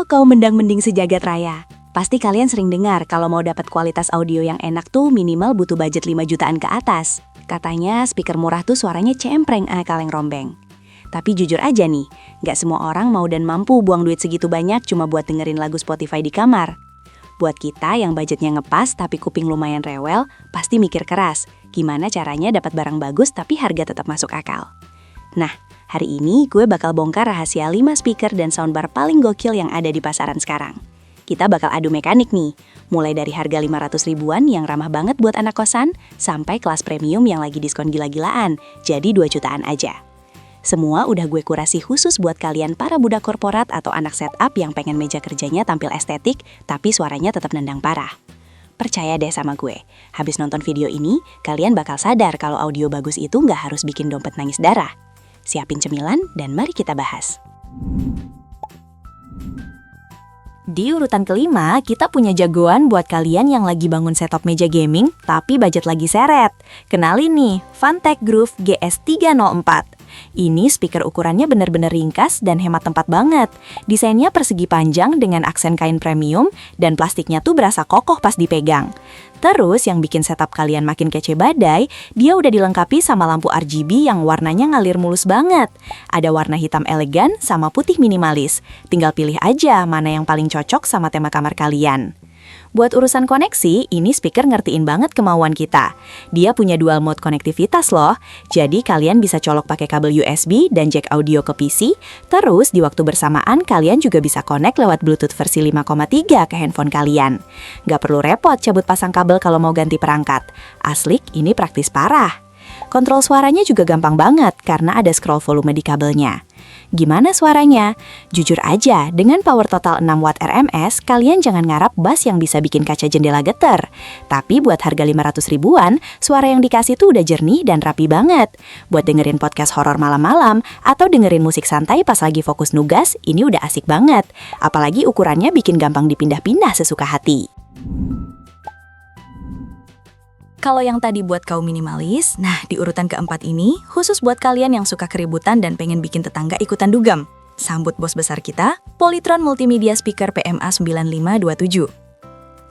Halo kaum mendang-mending sejagat raya. Pasti kalian sering dengar kalau mau dapat kualitas audio yang enak tuh minimal butuh budget 5 jutaan ke atas. Katanya speaker murah tuh suaranya cempreng kaleng rombeng. Tapi jujur aja nih, gak semua orang mau dan mampu buang duit segitu banyak cuma buat dengerin lagu Spotify di kamar. Buat kita yang budgetnya ngepas tapi kuping lumayan rewel, pasti mikir keras. Gimana caranya dapat barang bagus tapi harga tetap masuk akal. Nah, hari ini gue bakal bongkar rahasia 5 speaker dan soundbar paling gokil yang ada di pasaran sekarang. Kita bakal adu mekanik nih, mulai dari harga 500 ribuan yang ramah banget buat anak kosan, sampai kelas premium yang lagi diskon gila-gilaan, jadi 2 jutaan aja. Semua udah gue kurasi khusus buat kalian para budak korporat atau anak setup yang pengen meja kerjanya tampil estetik, tapi suaranya tetap nendang parah. Percaya deh sama gue, habis nonton video ini, kalian bakal sadar kalau audio bagus itu nggak harus bikin dompet nangis darah. Siapin cemilan dan mari kita bahas. Di urutan kelima, kita punya jagoan buat kalian yang lagi bangun setup meja gaming, tapi budget lagi seret. Kenalin nih, Fantech Groove GS304. Ini speaker ukurannya bener-bener ringkas dan hemat tempat banget. Desainnya persegi panjang dengan aksen kain premium, dan plastiknya tuh berasa kokoh pas dipegang. Terus yang bikin setup kalian makin kece badai, dia udah dilengkapi sama lampu RGB yang warnanya ngalir mulus banget. Ada warna hitam elegan sama putih minimalis. Tinggal pilih aja mana yang paling cocok sama tema kamar kalian. Buat urusan koneksi, ini speaker ngertiin banget kemauan kita. Dia punya dual mode konektivitas loh. Jadi kalian bisa colok pakai kabel USB dan jack audio ke PC. Terus di waktu bersamaan kalian juga bisa connect lewat Bluetooth versi 5,3 ke handphone kalian. Gak perlu repot cabut pasang kabel kalau mau ganti perangkat. Asli, ini praktis parah. Kontrol suaranya juga gampang banget karena ada scroll volume di kabelnya. Gimana suaranya? Jujur aja, dengan power total 6 watt RMS, kalian jangan ngarap bass yang bisa bikin kaca jendela getar. Tapi buat harga 500 ribuan, suara yang dikasih tuh udah jernih dan rapi banget. Buat dengerin podcast horor malam-malam, atau dengerin musik santai pas lagi fokus nugas, ini udah asik banget. Apalagi ukurannya bikin gampang dipindah-pindah sesuka hati. Kalau yang tadi buat kaum minimalis, nah di urutan keempat ini, khusus buat kalian yang suka keributan dan pengen bikin tetangga ikutan dugem. Sambut bos besar kita, Polytron Multimedia Speaker PMA 9527.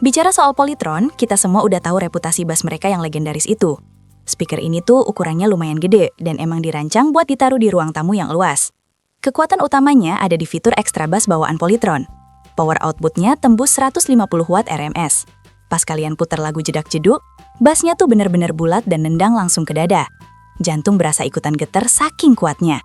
Bicara soal Polytron, kita semua udah tahu reputasi bass mereka yang legendaris itu. Speaker ini tuh ukurannya lumayan gede, dan emang dirancang buat ditaruh di ruang tamu yang luas. Kekuatan utamanya ada di fitur extra bass bawaan Polytron. Power outputnya tembus 150 watt RMS. Pas kalian putar lagu jedak-jeduk, bassnya tuh bener-bener bulat dan nendang langsung ke dada. Jantung berasa ikutan getar saking kuatnya.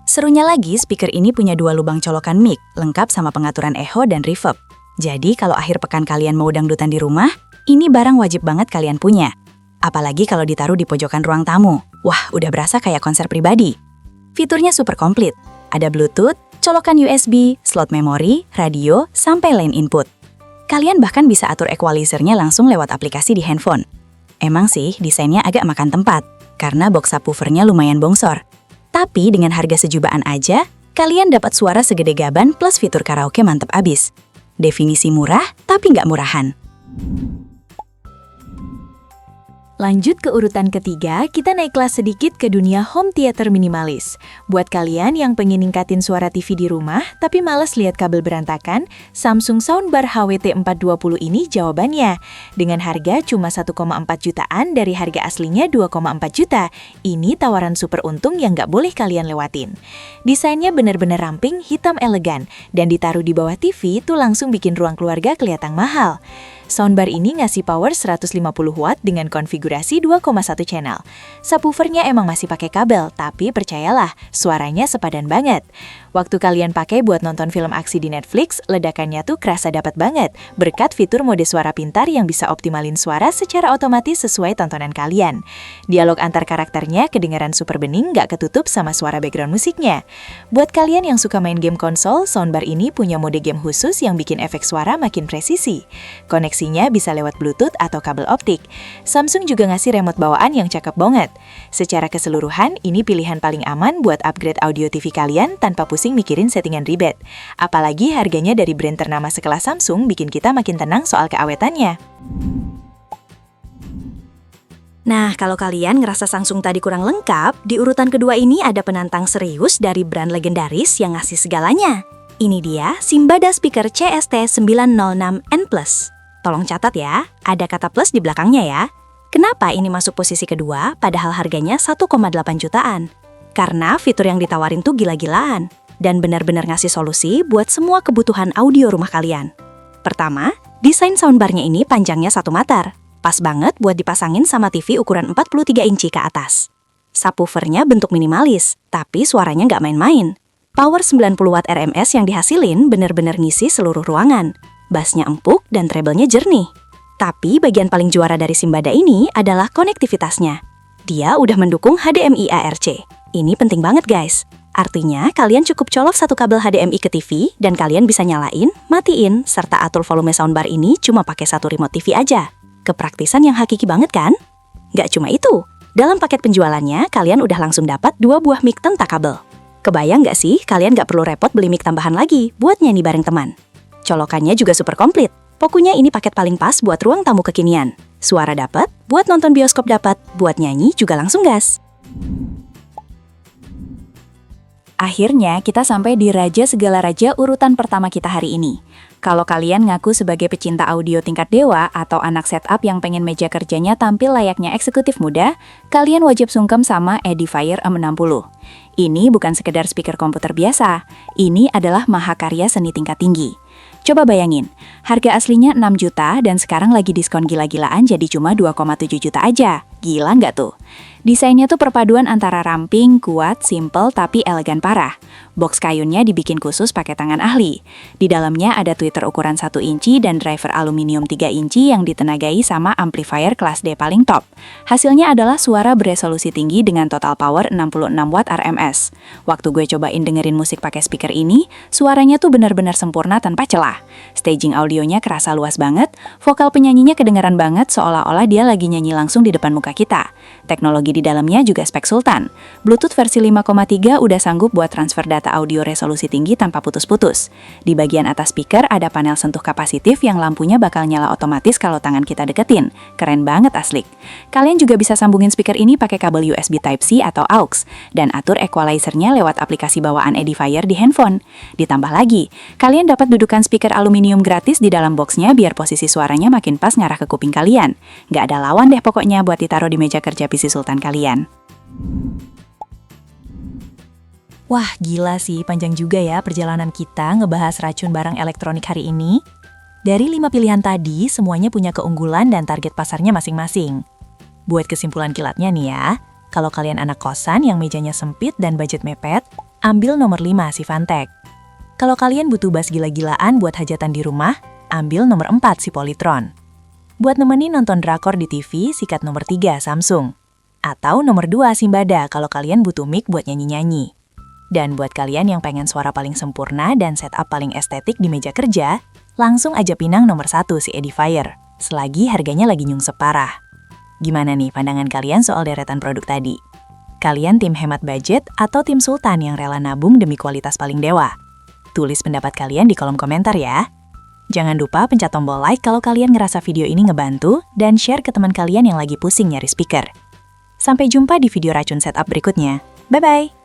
Serunya lagi, speaker ini punya 2 lubang colokan mic, lengkap sama pengaturan echo dan reverb. Jadi kalau akhir pekan kalian mau dangdutan di rumah, ini barang wajib banget kalian punya. Apalagi kalau ditaruh di pojokan ruang tamu. Wah, udah berasa kayak konser pribadi. Fiturnya super komplit. Ada Bluetooth, colokan USB, slot memori, radio, sampai line input. Kalian bahkan bisa atur equalizernya langsung lewat aplikasi di handphone. Emang sih, desainnya agak makan tempat, karena box subwoofernya lumayan bongsor. Tapi dengan harga sejubaan aja, kalian dapat suara segede gaban plus fitur karaoke mantep abis. Definisi murah, tapi nggak murahan. Lanjut ke urutan ketiga, kita naik kelas sedikit ke dunia home theater minimalis. Buat kalian yang pengen ningkatin suara TV di rumah, tapi malas lihat kabel berantakan, Samsung Soundbar HWT420 ini jawabannya. Dengan harga cuma 1,4 jutaan dari harga aslinya 2,4 juta. Ini tawaran super untung yang nggak boleh kalian lewatin. Desainnya bener-bener ramping, hitam elegan, dan ditaruh di bawah TV tuh langsung bikin ruang keluarga kelihatan mahal. Soundbar ini ngasih power 150 watt dengan konfigurasi 2,1 channel. Subwoofernya emang masih pakai kabel, tapi percayalah, suaranya sepadan banget. Waktu kalian pakai buat nonton film aksi di Netflix, ledakannya tuh kerasa dapat banget, berkat fitur mode suara pintar yang bisa optimalin suara secara otomatis sesuai tontonan kalian. Dialog antar karakternya kedengaran super bening, gak ketutup sama suara background musiknya. Buat kalian yang suka main game konsol, Soundbar ini punya mode game khusus yang bikin efek suara makin presisi. Koneksinya bisa lewat Bluetooth atau kabel optik. Samsung juga ngasih remote bawaan yang cakep banget. Secara keseluruhan, ini pilihan paling aman buat upgrade audio TV kalian tanpa pusing mikirin settingan ribet. Apalagi harganya dari brand ternama sekelas Samsung bikin kita makin tenang soal keawetannya. Nah, kalau kalian ngerasa Samsung tadi kurang lengkap, di urutan kedua ini ada penantang serius dari brand legendaris yang ngasih segalanya. Ini dia Simbada speaker CST906N+. Tolong catat ya, ada kata plus di belakangnya ya. Kenapa ini masuk posisi kedua padahal harganya 1,8 jutaan? Karena fitur yang ditawarin tuh gila-gilaan dan benar-benar ngasih solusi buat semua kebutuhan audio rumah kalian. Pertama, desain soundbarnya ini panjangnya 1 meter. Pas banget buat dipasangin sama TV ukuran 43 inci ke atas. Subwoofernya bentuk minimalis, tapi suaranya nggak main-main. Power 90 watt RMS yang dihasilin bener-bener ngisi seluruh ruangan. Bassnya empuk dan treble-nya jernih. Tapi bagian paling juara dari Simbada ini adalah konektivitasnya. Dia udah mendukung HDMI ARC. Ini penting banget guys. Artinya kalian cukup colok satu kabel HDMI ke TV dan kalian bisa nyalain, matiin, serta atur volume soundbar ini cuma pakai satu remote TV aja. Kepraktisan yang hakiki banget kan? Nggak cuma itu, dalam paket penjualannya kalian udah langsung dapat 2 buah mic tanpa kabel. Kebayang nggak sih kalian nggak perlu repot beli mic tambahan lagi buat nyanyi bareng teman? Colokannya juga super komplit. Pokoknya ini paket paling pas buat ruang tamu kekinian. Suara dapat, buat nonton bioskop dapat, buat nyanyi juga langsung gas. Akhirnya kita sampai di raja segala raja urutan pertama kita hari ini. Kalau kalian ngaku sebagai pecinta audio tingkat dewa atau anak setup yang pengen meja kerjanya tampil layaknya eksekutif muda, kalian wajib sungkem sama Edifier M60. Ini bukan sekedar speaker komputer biasa, ini adalah mahakarya seni tingkat tinggi. Coba bayangin, harga aslinya 6 juta dan sekarang lagi diskon gila-gilaan jadi cuma 2,7 juta aja. Gila nggak tuh? Desainnya tuh perpaduan antara ramping, kuat, simple, tapi elegan parah. Box kayunya dibikin khusus pakai tangan ahli. Di dalamnya ada tweeter ukuran 1 inci dan driver aluminium 3 inci yang ditenagai sama amplifier kelas D paling top. Hasilnya adalah suara beresolusi tinggi dengan total power 66 watt RMS. Waktu gue cobain dengerin musik pakai speaker ini, suaranya tuh benar-benar sempurna tanpa celah. Staging audionya kerasa luas banget, vokal penyanyinya kedengaran banget seolah-olah dia lagi nyanyi langsung di depan muka kita. Teknologi di dalamnya juga spek sultan. Bluetooth versi 5,3 udah sanggup buat transfer data audio resolusi tinggi tanpa putus-putus. Di bagian atas speaker ada panel sentuh kapasitif yang lampunya bakal nyala otomatis kalau tangan kita deketin. Keren banget asli. Kalian juga bisa sambungin speaker ini pakai kabel USB Type-C atau AUX dan atur equalizer-nya lewat aplikasi bawaan Edifier di handphone. Ditambah lagi, kalian dapat dudukan speaker aluminium gratis di dalam boxnya biar posisi suaranya makin pas ngarah ke kuping kalian. Nggak ada lawan deh pokoknya buat ditaruh di meja kerja PC Sultan kalian. Wah, gila sih, panjang juga ya perjalanan kita ngebahas racun barang elektronik hari ini. Dari 5 pilihan tadi, semuanya punya keunggulan dan target pasarnya masing-masing. Buat kesimpulan kilatnya nih ya, kalau kalian anak kosan yang mejanya sempit dan budget mepet, ambil nomor 5 si Fantech. Kalau kalian butuh bass gila-gilaan buat hajatan di rumah, ambil nomor 4 si Polytron. Buat nemenin nonton drakor di TV, sikat nomor 3 Samsung. Atau nomor 2 Simbada kalau kalian butuh mic buat nyanyi-nyanyi. Dan buat kalian yang pengen suara paling sempurna dan setup paling estetik di meja kerja, langsung aja pinang nomor 1 si Edifier, selagi harganya lagi nyungsep parah. Gimana nih pandangan kalian soal deretan produk tadi? Kalian tim hemat budget atau tim sultan yang rela nabung demi kualitas paling dewa? Tulis pendapat kalian di kolom komentar ya. Jangan lupa pencet tombol like kalau kalian ngerasa video ini ngebantu dan share ke teman kalian yang lagi pusing nyari speaker. Sampai jumpa di video racun setup berikutnya. Bye-bye!